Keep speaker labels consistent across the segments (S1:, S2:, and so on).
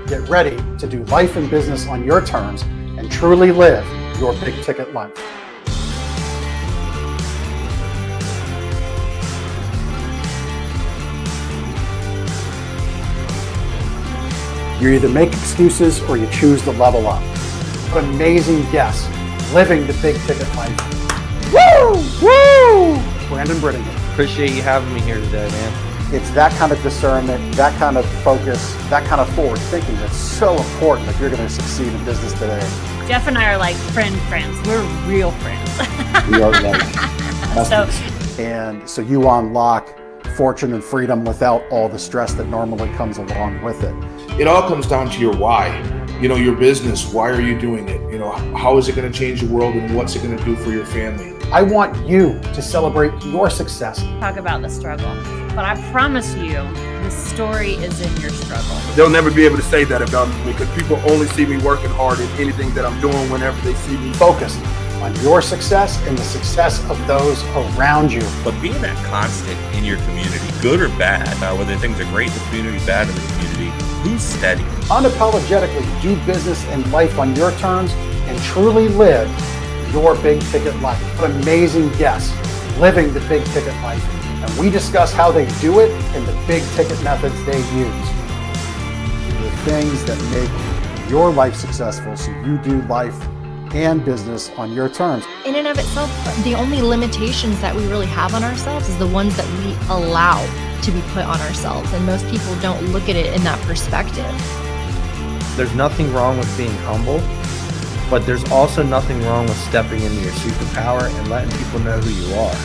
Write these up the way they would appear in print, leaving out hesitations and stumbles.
S1: Get ready to do life and business on your terms and truly live your big ticket life. You either make excuses or you choose to level up. What amazing guests living the big ticket life. Woo! Woo! Brandon Britton here.
S2: Appreciate you having me here today, man.
S1: It's that kind of discernment, that kind of focus, that kind of forward thinking that's so important if you're going to succeed in business today.
S3: Jeff and I are like friends. We're real friends.
S1: We are And so you unlock fortune and freedom without all the stress that normally comes along with it.
S4: It all comes down to your why. You know, your business, why are you doing it? You know, how is it going to change the world and what's it going to do for your family?
S1: I want you to celebrate your success.
S3: Talk about the struggle, but I promise you, the story is in your struggle.
S5: They'll never be able to say that about me because people only see me working hard in anything that I'm doing whenever they see me.
S1: Focused on your success and the success of those around you.
S6: But being that constant in your community, good or bad, whether things are great in the community, bad in the community, who's steady?
S1: Unapologetically do business and life on your terms and truly live your big ticket life. What amazing guests living the big ticket life. And we discuss how they do it and the big ticket methods they use. The things that make your life successful so you do life and business on your terms.
S7: In and of itself, the only limitations that we really have on ourselves is the ones that we allow to be put on ourselves. And most people don't look at it in that perspective.
S2: There's nothing wrong with being humble, but there's also nothing wrong with stepping into your superpower and letting people know who you are.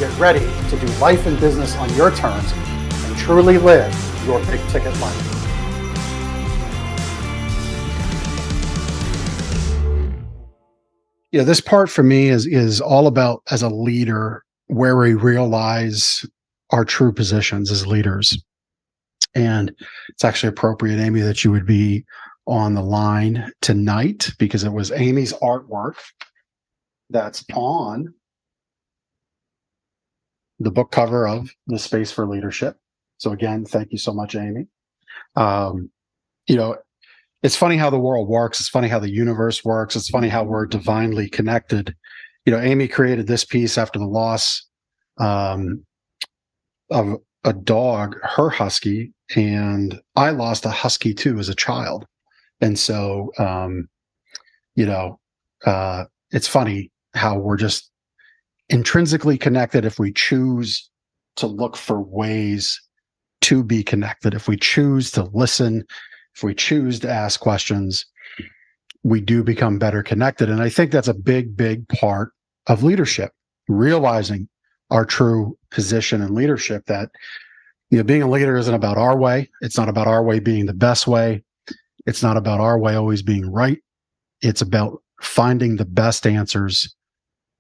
S1: Get ready to do life and business on your terms and truly live your big ticket life. Yeah, this part for me is all about, as a leader, where we realize our true positions as leaders. And it's actually appropriate, Amy, that you would be on the line tonight because it was Amy's artwork that's on the book cover of The Space for Leadership. So again, thank you so much, Amy. You know, it's funny how the world works. It's funny how the universe works. It's funny how we're divinely connected. You know, Amy created this piece after the loss of a dog, her husky, and I lost a husky too as a child. And so, it's funny how we're just intrinsically connected if we choose to look for ways to be connected. If we choose to listen, if we choose to ask questions, we do become better connected. And I think that's a big, big part of leadership, realizing our true position in leadership, that, you know, being a leader isn't about our way. It's not about our way being the best way. It's not about our way always being right. It's about finding the best answers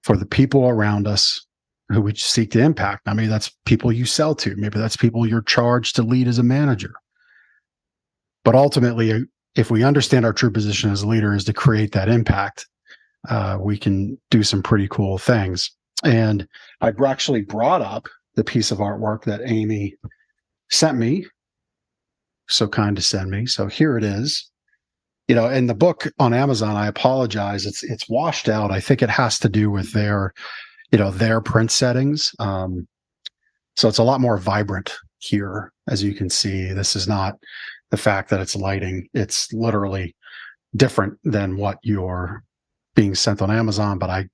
S1: for the people around us who we seek to impact. I mean, that's people you sell to. Maybe that's people you're charged to lead as a manager. But ultimately, if we understand our true position as a leader is to create that impact, we can do some pretty cool things. And I actually brought up the piece of artwork that Amy sent me, so kind to send me. So here it is. You know, in the book on Amazon, I apologize, it's washed out. I think it has to do with their print settings. So it's a lot more vibrant here, as you can see. This is not the fact that it's lighting. It's literally different than what you're being sent on Amazon, but I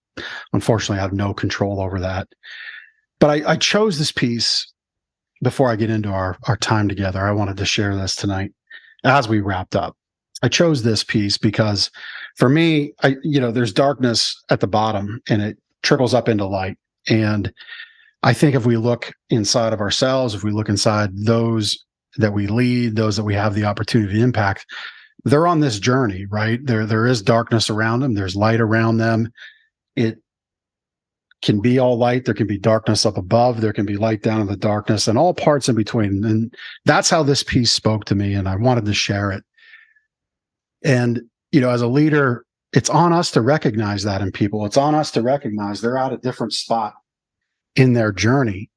S1: unfortunately have no control over that. But I chose this piece before I get into our time together. I wanted to share this tonight as we wrapped up. I chose this piece because for me, there's darkness at the bottom and it trickles up into light. And I think if we look inside of ourselves, if we look inside those that we lead, those that we have the opportunity to impact, they're on this journey, right? There is darkness around them. There's light around them. It can be all light. There can be darkness up above. There can be light down in the darkness and all parts in between. And that's how this piece spoke to me. And I wanted to share it. And, as a leader, it's on us to recognize that in people. It's on us to recognize they're at a different spot in their journey.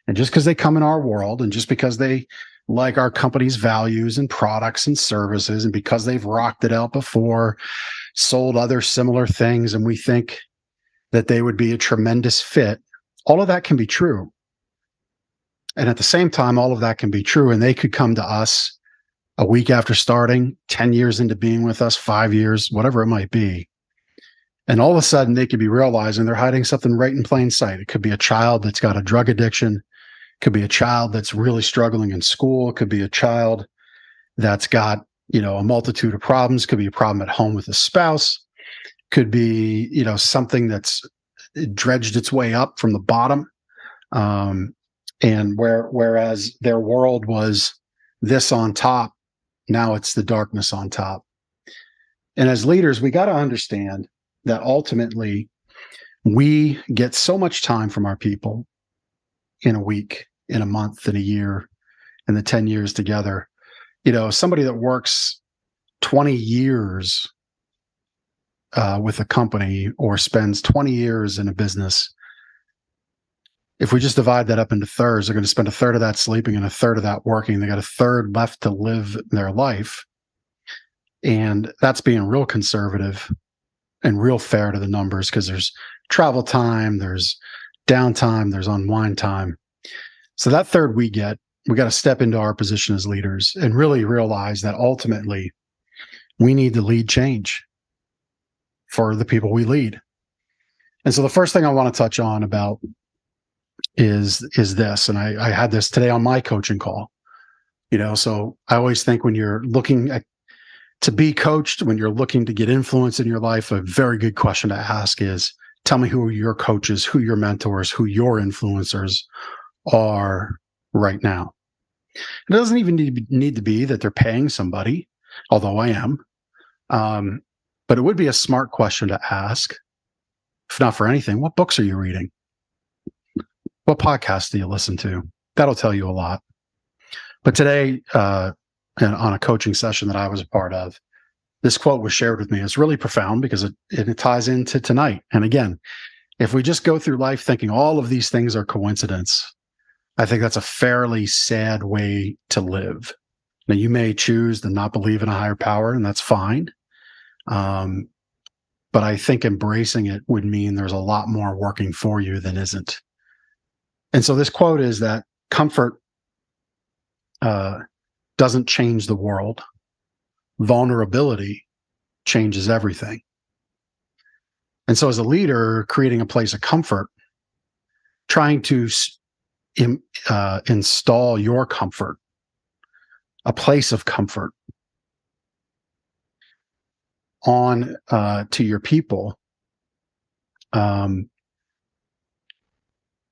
S1: And just because they come in our world and just because they like our company's values and products and services, and because they've rocked it out before, sold other similar things, and we think that they would be a tremendous fit, all of that can be true. And at the same time, all of that can be true. And they could come to us a week after starting, 10 years into being with us, 5 years, whatever it might be. And all of a sudden, they could be realizing they're hiding something right in plain sight. It could be a child that's got a drug addiction. It could be a child that's really struggling in school. It could be a child that's got, a multitude of problems. It could be a problem at home with a spouse. It could be, something that's dredged its way up from the bottom. And whereas their world was this on top, now it's the darkness on top. And as leaders, we got to understand that ultimately we get so much time from our people in a week, in a month, in a year, in the 10 years together. Somebody that works 20 years with a company or spends 20 years in a business, if we just divide that up into thirds, they're going to spend a third of that sleeping and a third of that working. They got a third left to live their life. And that's being real conservative and real fair to the numbers, because there's travel time, there's downtime, there's unwind time. So that third we got to step into our position as leaders and really realize that ultimately we need to lead change for the people we lead. And so the first thing I want to touch on about is this, and I had this today on my coaching call. So I always think when you're looking to be coached, when you're looking to get influence in your life, a very good question to ask is, tell me who your coaches, who your mentors, who your influencers are right now. It doesn't even need to be that they're paying somebody, although I am. But it would be a smart question to ask, if not for anything. What books are you reading? What podcasts do you listen to? That'll tell you a lot. But today, and on a coaching session that I was a part of, this quote was shared with me. It's really profound because it ties into tonight. And again, if we just go through life thinking all of these things are coincidence, I think that's a fairly sad way to live. Now, you may choose to not believe in a higher power, and that's fine. But I think embracing it would mean there's a lot more working for you than isn't. And so this quote is that comfort doesn't change the world. Vulnerability changes everything. And so as a leader, creating a place of comfort, trying to install your comfort, a place of comfort on to your people,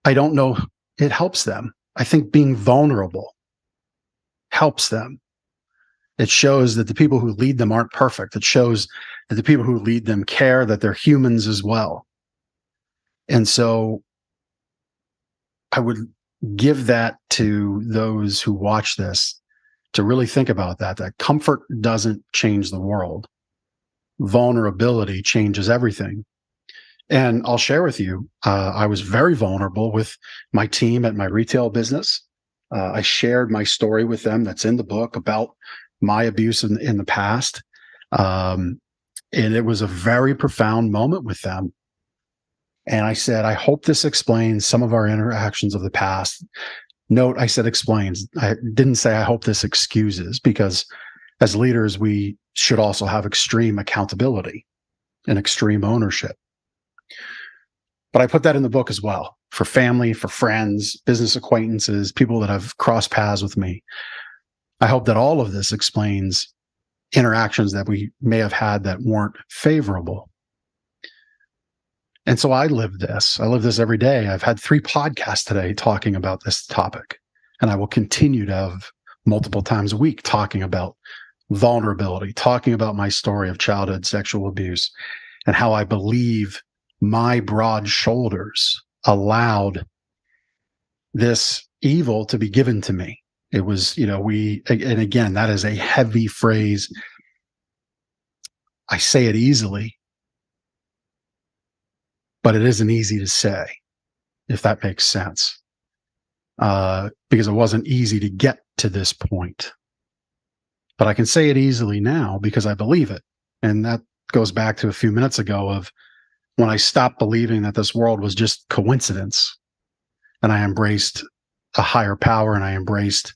S1: I don't know, it helps them. I think being vulnerable helps them. It shows that the people who lead them aren't perfect. It shows that the people who lead them care, that they're humans as well. And so I would give that to those who watch this to really think about that comfort doesn't change the world. Vulnerability changes everything. And I'll share with you, I was very vulnerable with my team at my retail business. I shared my story with them that's in the book about my abuse in the past. And it was a very profound moment with them. And I said, I hope this explains some of our interactions of the past. Note, I said explains. I didn't say I hope this excuses, because as leaders, we should also have extreme accountability and extreme ownership. But I put that in the book as well, for family, for friends, business acquaintances, people that have crossed paths with me. I hope that all of this explains interactions that we may have had that weren't favorable. And so I live this. I live this every day. I've had 3 podcasts today talking about this topic, and I will continue to have multiple times a week talking about vulnerability, talking about my story of childhood sexual abuse and how I believe my broad shoulders allowed this evil to be given to me. It was, and again, that is a heavy phrase. I say it easily, but it isn't easy to say, if that makes sense. because it wasn't easy to get to this point. But I can say it easily now because I believe it. And that goes back to a few minutes ago of when I stopped believing that this world was just coincidence, and I embraced a higher power, and I embraced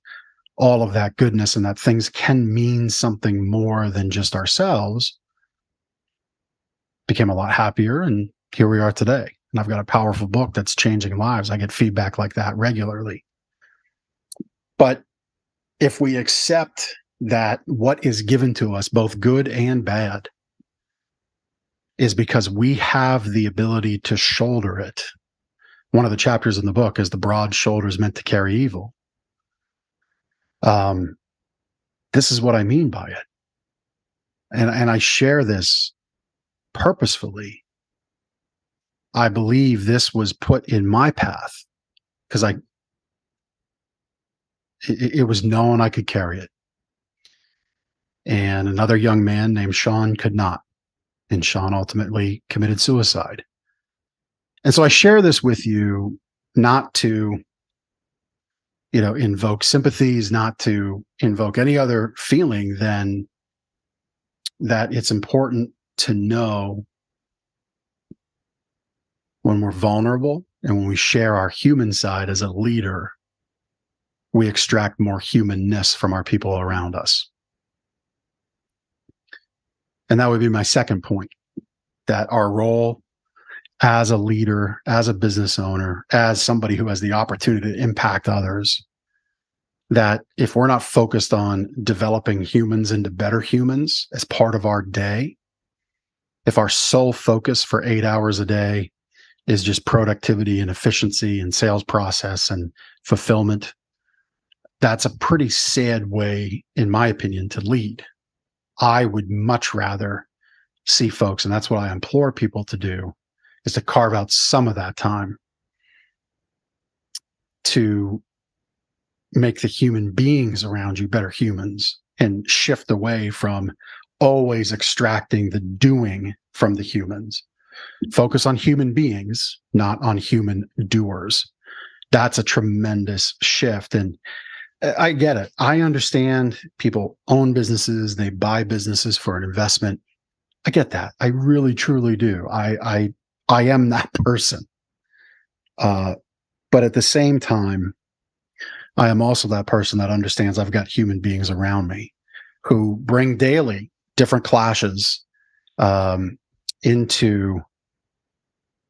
S1: all of that goodness, and that things can mean something more than just ourselves. Became a lot happier, and here we are today. And I've got a powerful book that's changing lives. I get feedback like that regularly. But if we accept that what is given to us, both good and bad, is because we have the ability to shoulder it. One of the chapters in the book is the broad shoulders meant to carry evil. This is what I mean by it. And I share this purposefully. I believe this was put in my path because it was known I could carry it. And another young man named Sean could not. And Sean ultimately committed suicide. And so I share this with you not to, invoke sympathies, not to invoke any other feeling than that it's important to know when we're vulnerable and when we share our human side as a leader, we extract more humanness from our people around us. And that would be my second point, that our role as a leader, as a business owner, as somebody who has the opportunity to impact others, that if we're not focused on developing humans into better humans as part of our day, if our sole focus for 8 hours a day is just productivity and efficiency and sales process and fulfillment, that's a pretty sad way, in my opinion, to lead. I would much rather see folks, and that's what I implore people to do, is to carve out some of that time to make the human beings around you better humans and shift away from always extracting the doing from the humans. Focus on human beings, not on human doers. That's a tremendous shift. And I get it. I understand people own businesses. They buy businesses for an investment. I get that. I really, truly do. I am that person. But at the same time, I am also that person that understands I've got human beings around me who bring daily different clashes into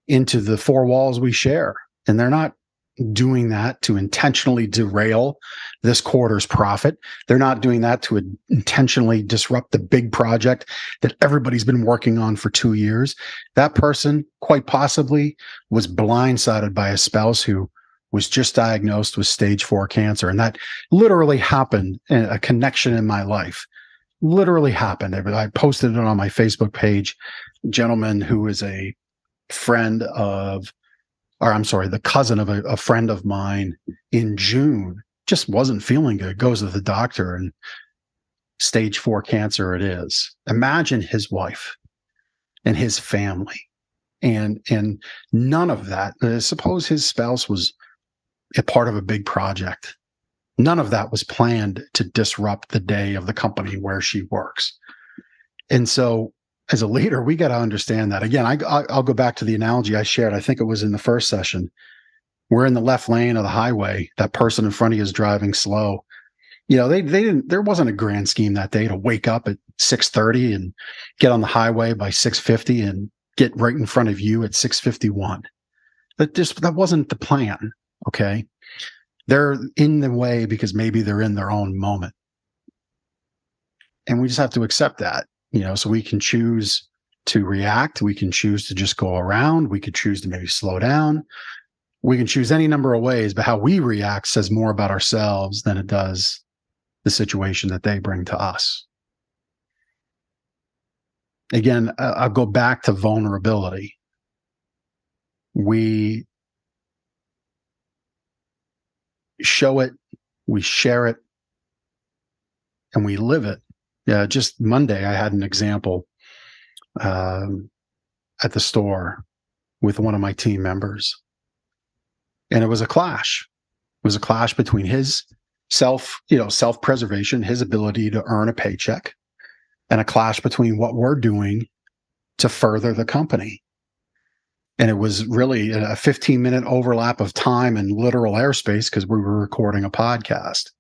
S1: the four walls we share. And they're not doing that to intentionally derail this quarter's profit. They're not doing that to intentionally disrupt the big project that everybody's been working on for 2 years. That person quite possibly was blindsided by a spouse who was just diagnosed with stage 4 cancer. And that literally happened, a connection in my life. Literally happened. I posted it on my Facebook page. A gentleman who is a friend of, or I'm sorry, the cousin of a friend of mine in June, just wasn't feeling good, goes to the doctor, and stage 4 cancer it is. Imagine his wife and his family. And none of that, suppose his spouse was a part of a big project. None of that was planned to disrupt the day of the company where she works. And so as a leader, we got to understand that. Again, I'll go back to the analogy I shared. I think it was in the first session. We're in the left lane of the highway. That person in front of you is driving slow. They didn't, there wasn't a grand scheme that day to wake up at 6:30 and get on the highway by 6:50 and get right in front of you at 6:51. That wasn't the plan. Okay. They're in the way because maybe they're in their own moment. And we just have to accept that, so we can choose to react. We can choose to just go around. We could choose to maybe slow down. We can choose any number of ways, but how we react says more about ourselves than it does the situation that they bring to us. Again, I'll go back to vulnerability. We show it, we share it, and we live it. Yeah, just Monday, I had an example at the store with one of my team members, and it was a clash. was a clash between his self-preservation, his ability to earn a paycheck, and a clash between what we're doing to further the company. And it was really a 15-minute overlap of time and literal airspace because we were recording a podcast.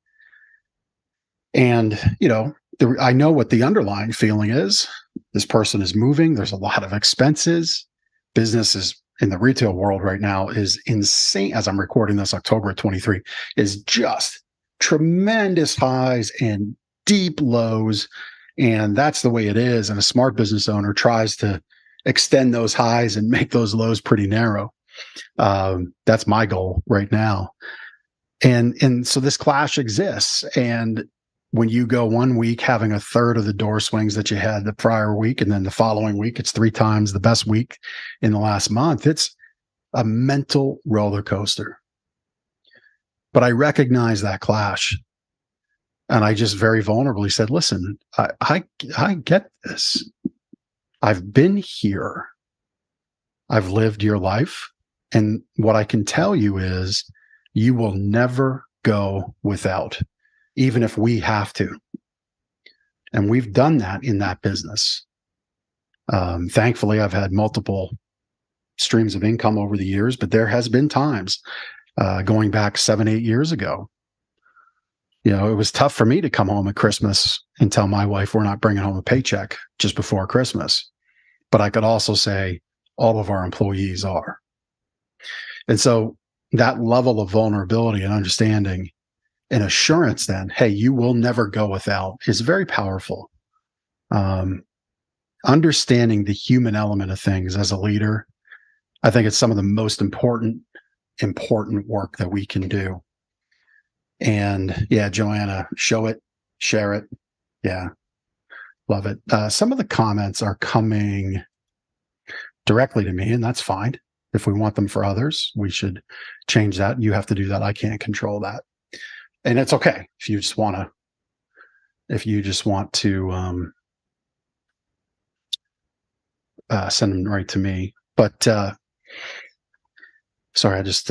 S1: And, I know what the underlying feeling is. This person is moving. There's a lot of expenses. Business is in the retail world right now is insane. As I'm recording this, October 23, is just tremendous highs and deep lows. And that's the way it is. And a smart business owner tries to extend those highs and make those lows pretty narrow. That's my goal right now. And so this clash exists. And when you go 1 week having a third of the door swings that you had the prior week, and then the following week, it's 3 times the best week in the last month, it's a mental roller coaster. But I recognize that clash. And I just very vulnerably said, listen, I get this. I've been here. I've lived your life. And what I can tell you is you will never go without, even if we have to. And we've done that in that business. Thankfully, I've had multiple streams of income over the years, but there has been times going back 7-8 years ago. It was tough for me to come home at Christmas and tell my wife we're not bringing home a paycheck just before Christmas. But I could also say all of our employees are. And so that level of vulnerability and understanding and assurance then, hey, you will never go without, is very powerful. Understanding the human element of things as a leader, I think it's some of the most important work that we can do. And yeah, Joanna, show it, share it. Yeah, love it. Some of the comments are coming directly to me, and that's fine. If we want them for others, we should change that. You have to do that. I can't control that. And it's okay if you just want to send them right to me. But sorry, I just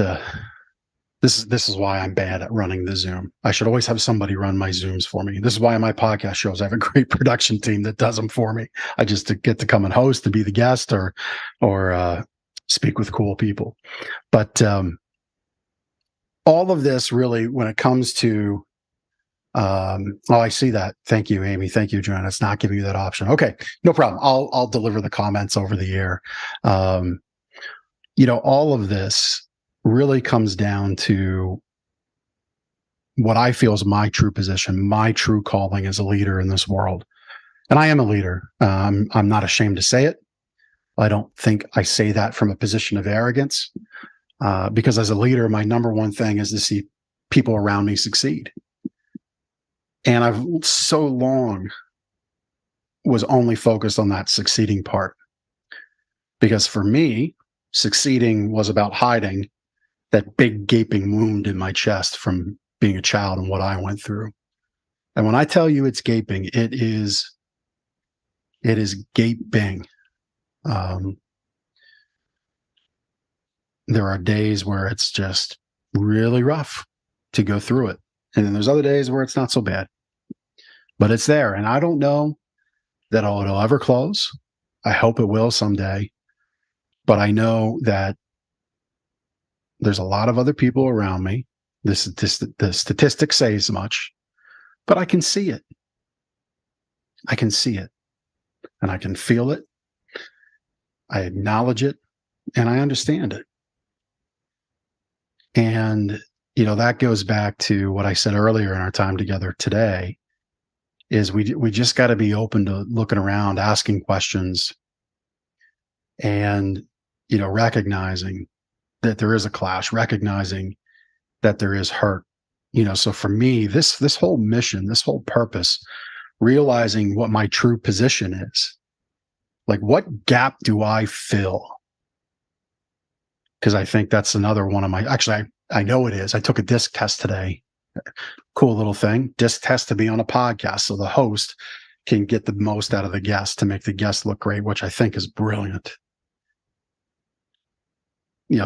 S1: this is why I'm bad at running the Zoom. I should always have somebody run my Zooms for me. This is why on my podcast shows I have a great production team that does them for me. I just get to come and host, to be the guest, or speak with cool people. But all of this really, when it comes to, I see that. Thank you, Amy. Thank you, Joanna. It's not giving you that option. Okay, no problem. I'll deliver the comments over the air. All of this really comes down to what I feel is my true position, my true calling as a leader in this world. And I am a leader. I'm not ashamed to say it. I don't think I say that from a position of arrogance, because as a leader, my number one thing is to see people around me succeed. And I've so long was only focused on that succeeding part, because for me, succeeding was about hiding that big gaping wound in my chest from being a child and what I went through. And when I tell you it's gaping, it is gaping. There are days where it's just really rough to go through it. And then there's other days where it's not so bad, but it's there. And I don't know that it'll ever close. I hope it will someday, but I know that there's a lot of other people around me. The statistics say as much, but I can see it. I can see it, and I can feel it. I acknowledge it, and I understand it. And, that goes back to what I said earlier in our time together today, is we just got to be open to looking around, asking questions, and, recognizing that there is a clash, recognizing that there is hurt. So for me, this whole mission, this whole purpose, realizing what my true position is, like what gap do I fill? Because I think that's another one of actually, I know it is. I took a disc test today. Cool little thing. Disc test to be on a podcast, so the host can get the most out of the guest to make the guest look great, which I think is brilliant.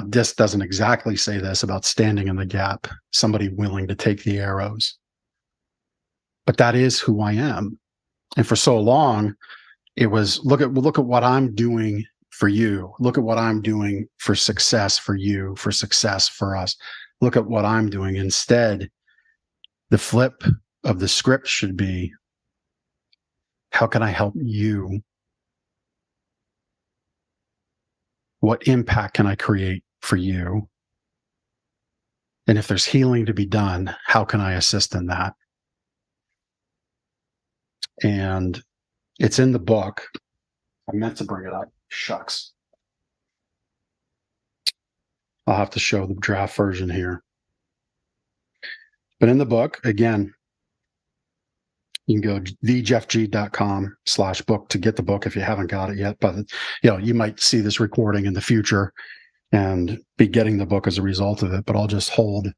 S1: this doesn't exactly say this about standing in the gap, somebody willing to take the arrows. But that is who I am. And for so long, it was look at what I'm doing for you. Look at what I'm doing for success for you, for success for us. Look at what I'm doing. Instead, the flip of the script should be, how can I help you? What impact can I create for you? And if there's healing to be done, how can I assist in that? And it's in the book. I meant to bring it up. Shucks. I'll have to show the draft version here. But in the book, again, you can go thejeffg.com/book to get the book if you haven't got it yet. But you might see this recording in the future and be getting the book as a result of it. But I'll just hold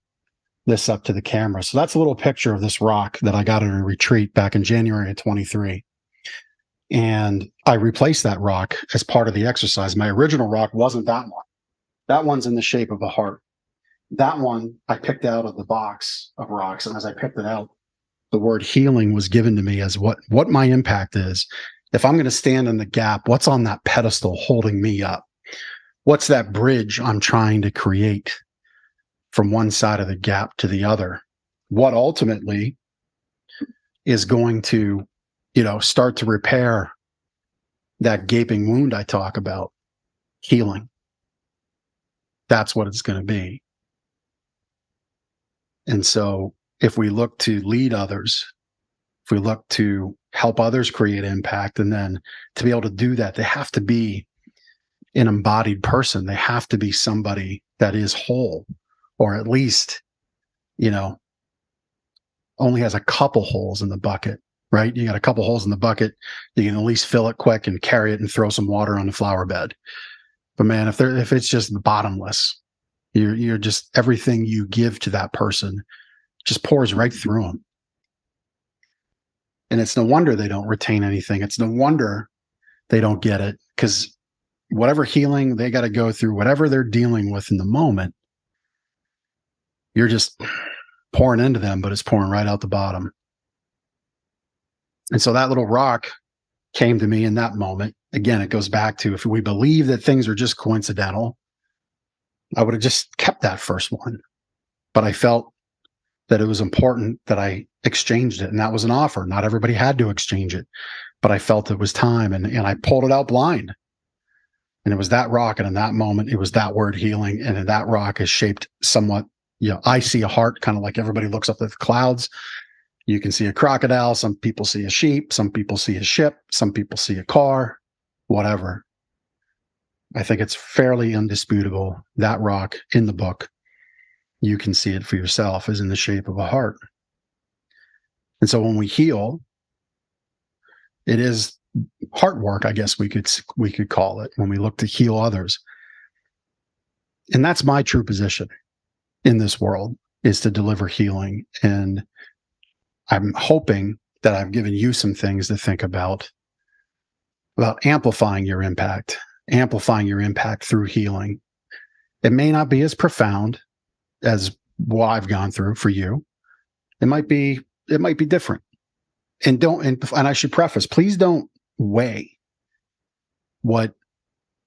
S1: this up to the camera. So that's a little picture of this rock that I got at a retreat back in January of 23. And I replaced that rock as part of the exercise. My original rock wasn't that one. That one's in the shape of a heart. That one I picked out of the box of rocks. And as I picked it out, the word healing was given to me as what my impact is. If I'm going to stand in the gap, what's on that pedestal holding me up? What's that bridge I'm trying to create from one side of the gap to the other? What ultimately is going to, start to repair that gaping wound I talk about? Healing. That's what it's going to be. And so if we look to lead others, if we look to help others create impact, and then to be able to do that, they have to be an embodied person. They have to be somebody that is whole, or at least, only has a couple holes in the bucket, right? You got a couple holes in the bucket, you can at least fill it quick and carry it and throw some water on the flower bed. But man, if it's just bottomless, you're just, everything you give to that person just pours right through them. And it's no wonder they don't retain anything. It's no wonder they don't get it, because whatever healing they got to go through, whatever they're dealing with in the moment, you're just pouring into them, but it's pouring right out the bottom. And so that little rock came to me in that moment. Again, it goes back to, if we believe that things are just coincidental, I would have just kept that first one. But I felt that it was important that I exchanged it. And that was an offer. Not everybody had to exchange it, but I felt it was time. And I pulled it out blind. And it was that rock. And in that moment, it was that word healing. And that rock is shaped somewhat, I see a heart, kind of like everybody looks up at the clouds. You can see a crocodile. Some people see a sheep. Some people see a ship. Some people see a car, whatever. I think it's fairly indisputable. That rock in the book, you can see it for yourself, is in the shape of a heart. And so when we heal, it is heart work, I guess we could call it, when we look to heal others. And that's my true position in this world, is to deliver healing. And I'm hoping that I've given you some things to think about amplifying your impact through healing. It may not be as profound as what I've gone through for you. It might be different. And I should preface, please don't weigh what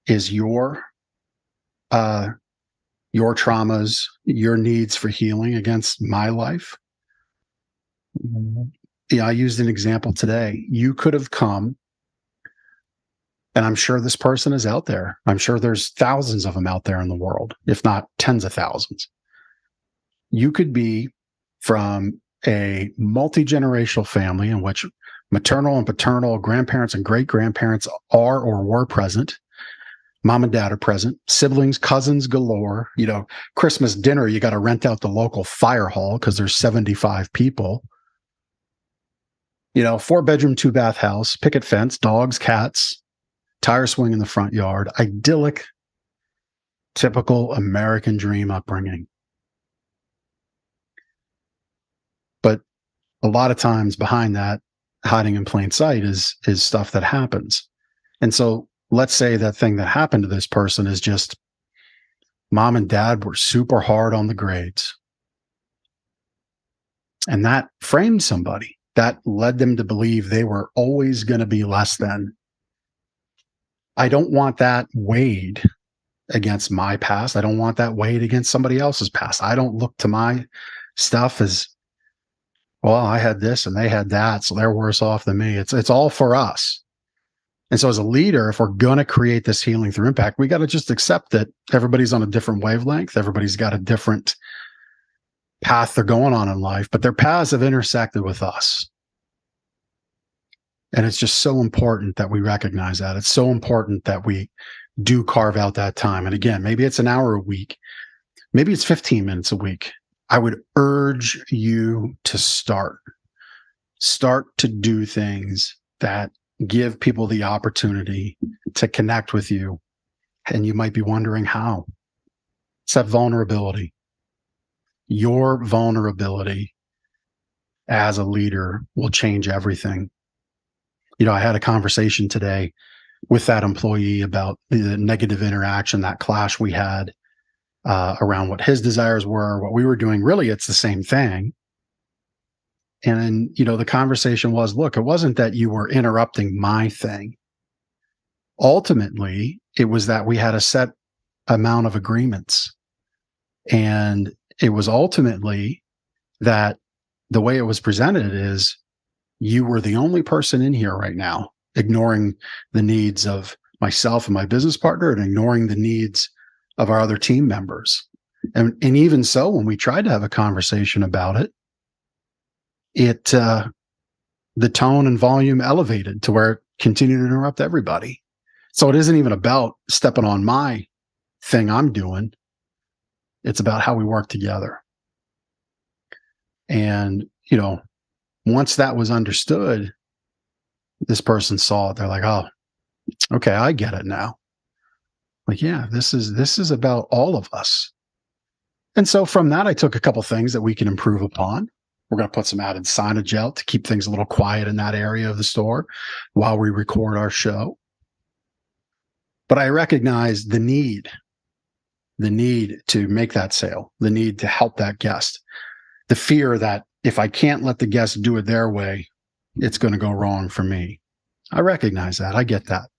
S1: is your traumas, your needs for healing against my life. I used an example today. You could have come, and I'm sure this person is out there. I'm sure there's thousands of them out there in the world, if not tens of thousands. You could be from a multi-generational family in which maternal and paternal grandparents and great-grandparents are or were present. Mom and dad are present, siblings, cousins galore. Christmas dinner, you got to rent out the local fire hall because there's 75 people. 4-bedroom, 2-bath house, picket fence, dogs, cats, tire swing in the front yard. Idyllic, typical American dream upbringing. But a lot of times behind that, hiding in plain sight, is stuff that happens. And so let's say that thing that happened to this person is just Mom and dad were super hard on the grades. And that framed somebody. That led them to believe they were always going to be less than. I don't want that weighed against my past. I don't want that weighed against somebody else's past. I don't look to my stuff as, well, I had this and they had that, so they're worse off than me. It's all for us. And so as a leader, if we're going to create this healing through impact, we got to just accept that everybody's on a different wavelength. Everybody's got a different path they're going on in life, but their paths have intersected with us. And it's just so important that we recognize that. It's so important that we do carve out that time. And again, maybe it's an hour a week. Maybe it's 15 minutes a week. I would urge you to start to do things that give people the opportunity to connect with you. And you might be wondering how. It's that vulnerability. Your vulnerability as a leader will change everything. You know, I had a conversation today with that employee about the negative interaction, that clash we had around what his desires were, what we were doing. Really, it's the same thing. And, you know, the conversation was, look, it wasn't that you were interrupting my thing. Ultimately, it was that we had a set amount of agreements. And it was ultimately that the way it was presented is you were the only person in here right now, ignoring the needs of myself and my business partner and ignoring the needs of our other team members. And even so, when we tried to have a conversation about it, the tone and volume elevated to where it continued to interrupt everybody. So it isn't even about stepping on my thing I'm doing. It's about how we work together. And, you know, once that was understood, this person saw it. They're like, oh, okay, I get it now. Like, yeah, this is about all of us. And so from that, I took a couple things that we can improve upon. We're going to put some added signage out to keep things a little quiet in that area of the store while we record our show. But I recognize the need to make that sale, the need to help that guest, the fear that if I can't let the guest do it their way, it's going to go wrong for me. I recognize that. I get that.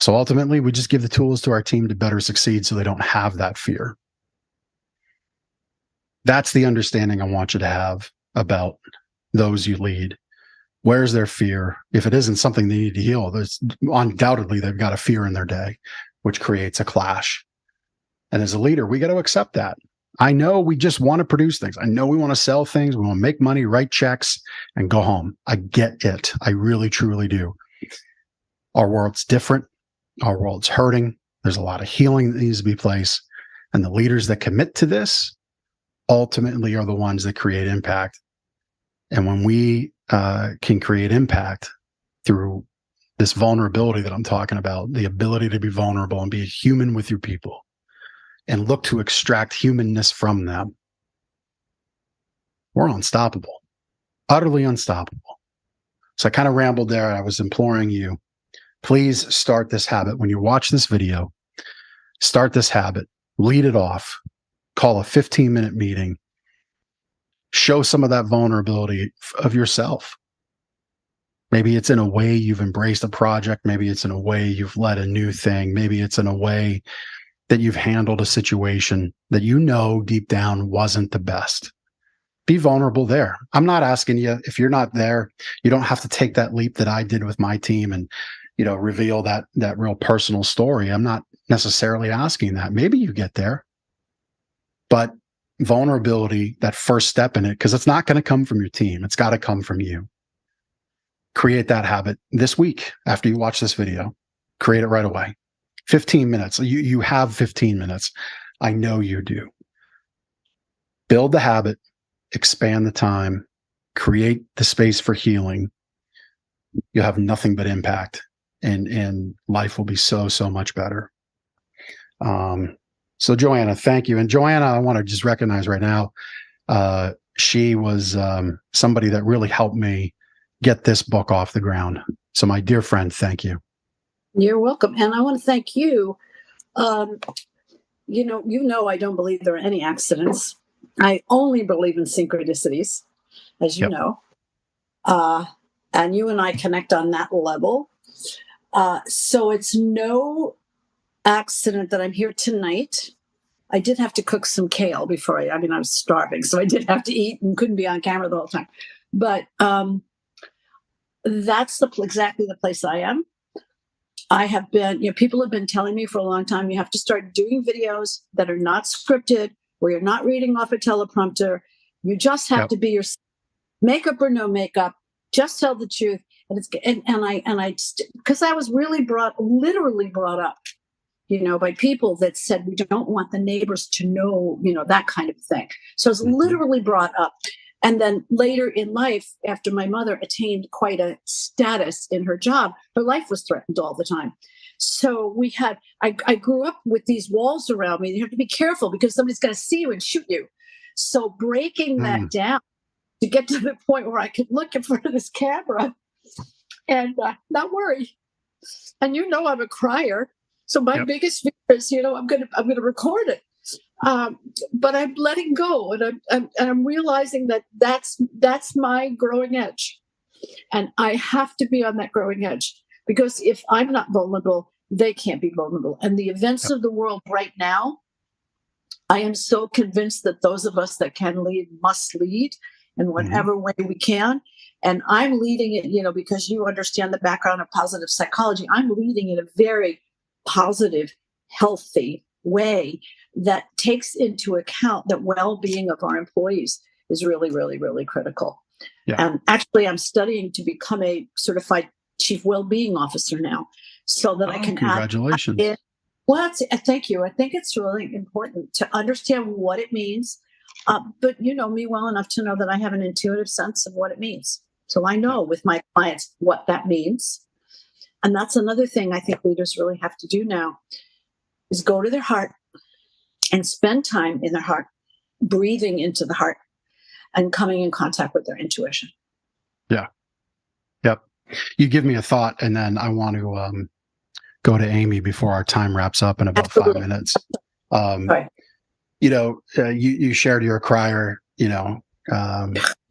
S1: So ultimately, we just give the tools to our team to better succeed so they don't have that fear. That's the understanding I want you to have about those you lead. Where's their fear? If it isn't something they need to heal, there's undoubtedly they've got a fear in their day, which creates a clash. And as a leader, we got to accept that. I know we just want to produce things. I know we want to sell things. We want to make money, write checks, and go home. I get it. I really, truly do. Our world's different. Our world's hurting. There's a lot of healing that needs to be placed. And the leaders that commit to this ultimately are the ones that create impact. And when we can create impact through this vulnerability that I'm talking about, the ability to be vulnerable and be a human with your people and look to extract humanness from them, we're unstoppable, utterly unstoppable. So I kind of rambled there. I was imploring you, please start this habit. When you watch this video, start this habit, lead it off, call a 15-minute meeting, show some of that vulnerability of yourself. Maybe it's in a way you've embraced a project. Maybe it's in a way you've led a new thing. Maybe it's in a way that you've handled a situation that you know deep down wasn't the best. Be vulnerable there. I'm not asking you, if you're not there, you don't have to take that leap that I did with my team and, you know, reveal that real personal story. I'm not necessarily asking that. Maybe you get there, but vulnerability, that first step in it, because it's not going to come from your team. It's got to come from you. Create that habit this week after you watch this video. Create it right away. 15 minutes. You have 15 minutes. I know you do. Build the habit, expand the time, create the space for healing. You'll have nothing but impact, and life will be so much better. So Joanna, thank you. And Joanna, I want to just recognize right now, she was somebody that really helped me get this book off the ground. So my dear friend, thank you.
S8: You're welcome. And I want to thank you. I don't believe there are any accidents. I only believe in synchronicities, as you
S1: Yep.
S8: know. And you and I connect on that level. So it's no accident that I'm here tonight. I did have to cook some kale before I was starving, so I did have to eat and couldn't be on camera the whole time. But that's exactly the place I am. I have been, people have been telling me for a long time, you have to start doing videos that are not scripted, where you're not reading off a teleprompter. You just have to be yourself, makeup or no makeup, just tell the truth. And because I was literally brought up, by people that said, we don't want the neighbors to know, that kind of thing. So I was literally brought up. And then later in life, after my mother attained quite a status in her job, her life was threatened all the time. So I grew up with these walls around me. You have to be careful because somebody's going to see you and shoot you. So breaking that down to get to the point where I could look in front of this camera and not worry. And I'm a crier. So my biggest fear is, I'm going to record it. But I'm letting go, and I'm realizing that that's my growing edge, and I have to be on that growing edge, because if I'm not vulnerable, they can't be vulnerable. And the events of the world right now, I am so convinced that those of us that can lead must lead in whatever way we can. And I'm leading it, because you understand the background of positive psychology. I'm leading in a very positive, healthy way that takes into account that well-being of our employees is really, really, really critical. Yeah. And actually, I'm studying to become a certified chief well-being officer now, so that I can
S1: congratulations.
S8: Thank you. I think it's really important to understand what it means. But you know me well enough to know that I have an intuitive sense of what it means. So I know with my clients what that means. And that's another thing I think leaders really have to do now, is go to their heart and spend time in their heart, breathing into the heart and coming in contact with their intuition.
S1: Yeah. Yep. You give me a thought, and then I want to go to Amy before our time wraps up in about 5 minutes.
S8: Right.
S1: You shared you're a crier,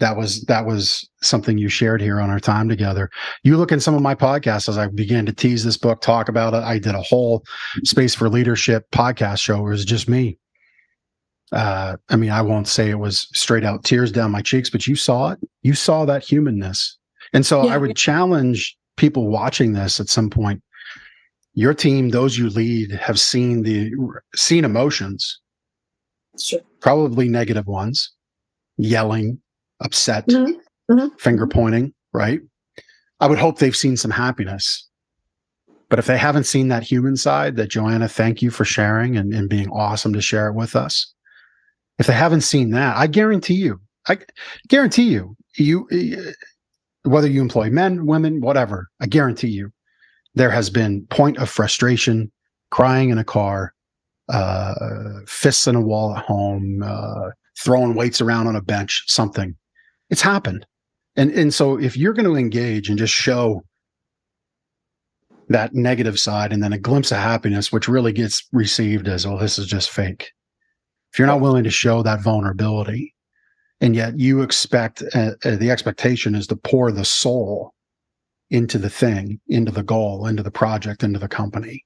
S1: that was something you shared here on our time together. You look in some of my podcasts as I began to tease this book, talk about it. I did a whole Space for Leadership podcast show where it was just me. I won't say it was straight out tears down my cheeks, but you saw it. You saw that humanness. And so I would challenge people watching this at some point. Your team, those you lead, have seen emotions,
S8: sure,
S1: probably negative ones, yelling, upset, finger pointing, right? I would hope they've seen some happiness. But if they haven't seen that human side that Joanna, thank you for sharing and being awesome to share it with us. If they haven't seen that, I guarantee you, whether you employ men, women, whatever, I guarantee you, there has been point of frustration, crying in a car, fists in a wall at home, throwing weights around on a bench, something. It's happened. And so if you're going to engage and just show that negative side and then a glimpse of happiness, which really gets received as, oh, this is just fake. If you're not willing to show that vulnerability, and yet you expect, the expectation is to pour the soul into the thing, into the goal, into the project, into the company,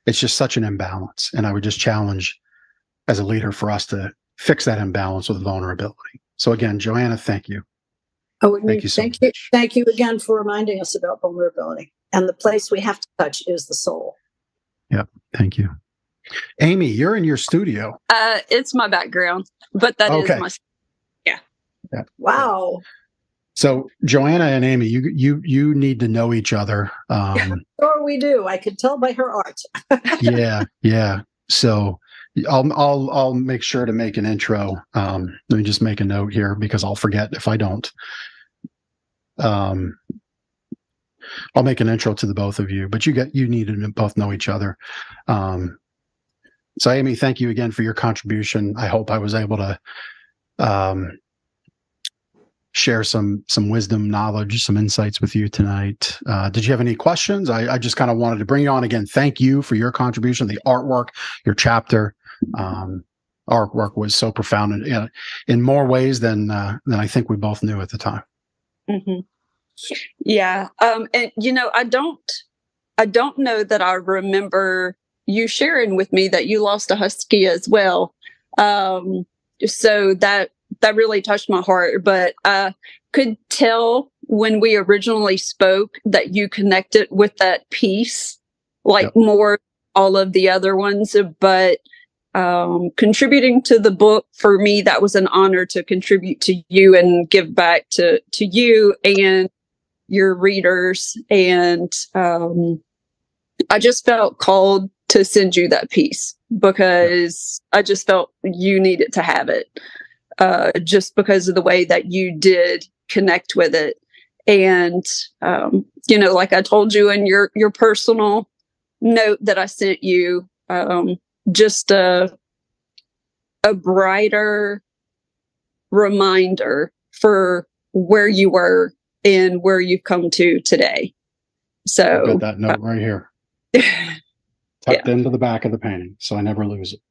S1: it's just such an imbalance. And I would just challenge as a leader for us to fix that imbalance with vulnerability. So again, Joanna, thank you. Thank you so much.
S8: Thank you again for reminding us about vulnerability. And the place we have to touch is the soul.
S1: Yep. Thank you. Amy, you're in your studio.
S9: It's my background, but that is my. Yeah.
S8: Wow.
S1: So Joanna and Amy, you need to know each other.
S8: Sure we do. I could tell by her art.
S1: Yeah. So I'll make sure to make an intro. Let me just make a note here because I'll forget if I don't. I'll make an intro to the both of you, but you need to both know each other. So Amy, thank you again for your contribution. I hope I was able to share some wisdom, knowledge, some insights with you tonight. Did you have any questions? I just kind of wanted to bring you on again. Thank you for your contribution, the artwork, your chapter. our work was so profound in more ways than I think we both knew at the time.
S9: Mm-hmm. Yeah. And I don't know that I remember you sharing with me that you lost a husky as well. So that really touched my heart, but I could tell when we originally spoke that you connected with that piece, like more all of the other ones, but contributing to the book, for me, that was an honor to contribute to you and give back to you and your readers. And I just felt called to send you that piece because I just felt you needed to have it, just because of the way that you did connect with it. And, like I told you in your personal note that I sent you, just a brighter reminder for where you were and where you've come to today. So
S1: I've got that note right here, tucked into the back of the painting, so I never lose it.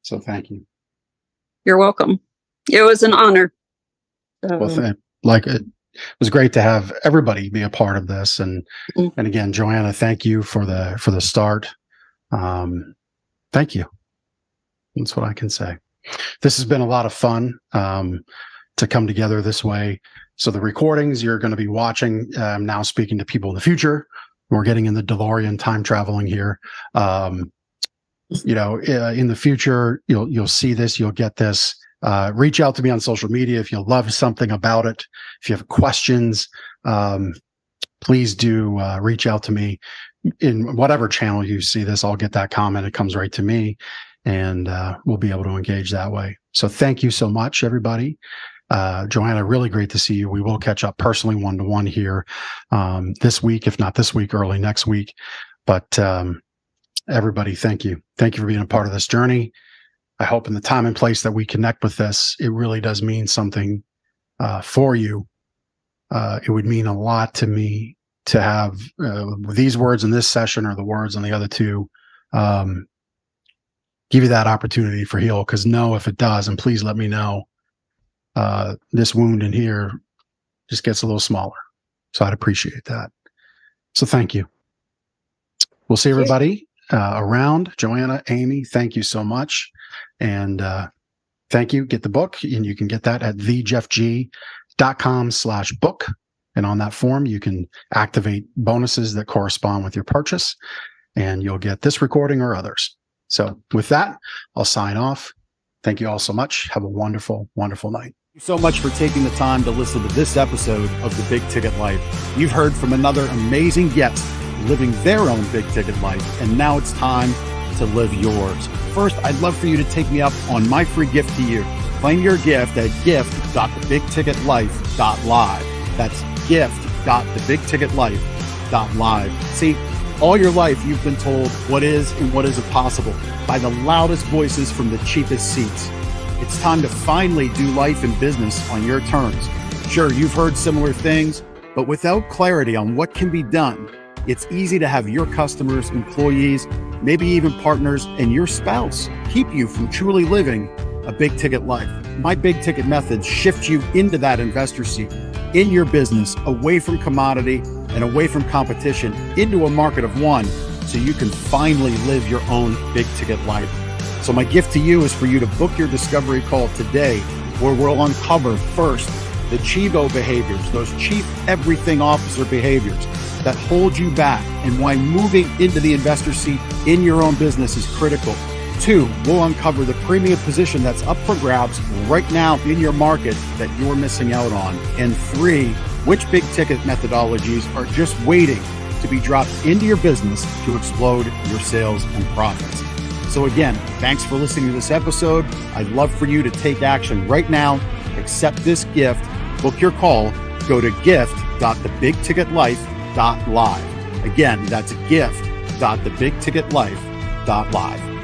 S1: So thank you.
S9: You're welcome. It was an honor.
S1: Well, it was great to have everybody be a part of this, and again, Joanna, thank you for the start. Thank you. That's what I can say. This has been a lot of fun to come together this way. So the recordings you're going to be watching, I'm now speaking to people in the future. We're getting in the DeLorean time traveling here. In the future, you'll see this, you'll get this. Reach out to me on social media if you love something about it. If you have questions, please do reach out to me in whatever channel you see this. I'll get that comment. It comes right to me, and we'll be able to engage that way. So thank you so much, everybody. Joanna, really great to see you. We will catch up personally one-to-one here this week, if not this week, early next week. But everybody, thank you. Thank you for being a part of this journey. I hope in the time and place that we connect with this, it really does mean something for you. It would mean a lot to me to have these words in this session or the words on the other two give you that opportunity for heal. Because if it does, and please let me know, this wound in here just gets a little smaller. So I'd appreciate that. So thank you. We'll see everybody around. Joanna, Amy, thank you so much. And thank you. Get the book, and you can get that at thejeffg.com/book. And on that form, you can activate bonuses that correspond with your purchase, and you'll get this recording or others. So with that, I'll sign off. Thank you all so much. Have a wonderful, wonderful night.
S10: Thank you so much for taking the time to listen to this episode of The Big Ticket Life. You've heard from another amazing guest living their own big ticket life, and now it's time to live yours. First, I'd love for you to take me up on my free gift to you. Claim your gift at gift.thebigticketlife.live. That's gift.thebigticketlife.live. See, all your life you've been told what is and what isn't possible by the loudest voices from the cheapest seats. It's time to finally do life and business on your terms. Sure, you've heard similar things, but without clarity on what can be done, it's easy to have your customers, employees, maybe even partners, and your spouse keep you from truly living a big ticket life. My big ticket methods shift you into that investor seat in your business, away from commodity and away from competition, into a market of one, so you can finally live your own big ticket life. So my gift to you is for you to book your discovery call today, where we'll uncover first the Chivo behaviors, those chief everything officer behaviors that hold you back, and why moving into the investor seat in your own business is critical. 2, we'll uncover the premium position that's up for grabs right now in your market that you're missing out on. And 3, which big ticket methodologies are just waiting to be dropped into your business to explode your sales and profits. So again, thanks for listening to this episode. I'd love for you to take action right now. Accept this gift, book your call, go to gift.thebigticketlife.live. Again, that's gift.thebigticketlife.live.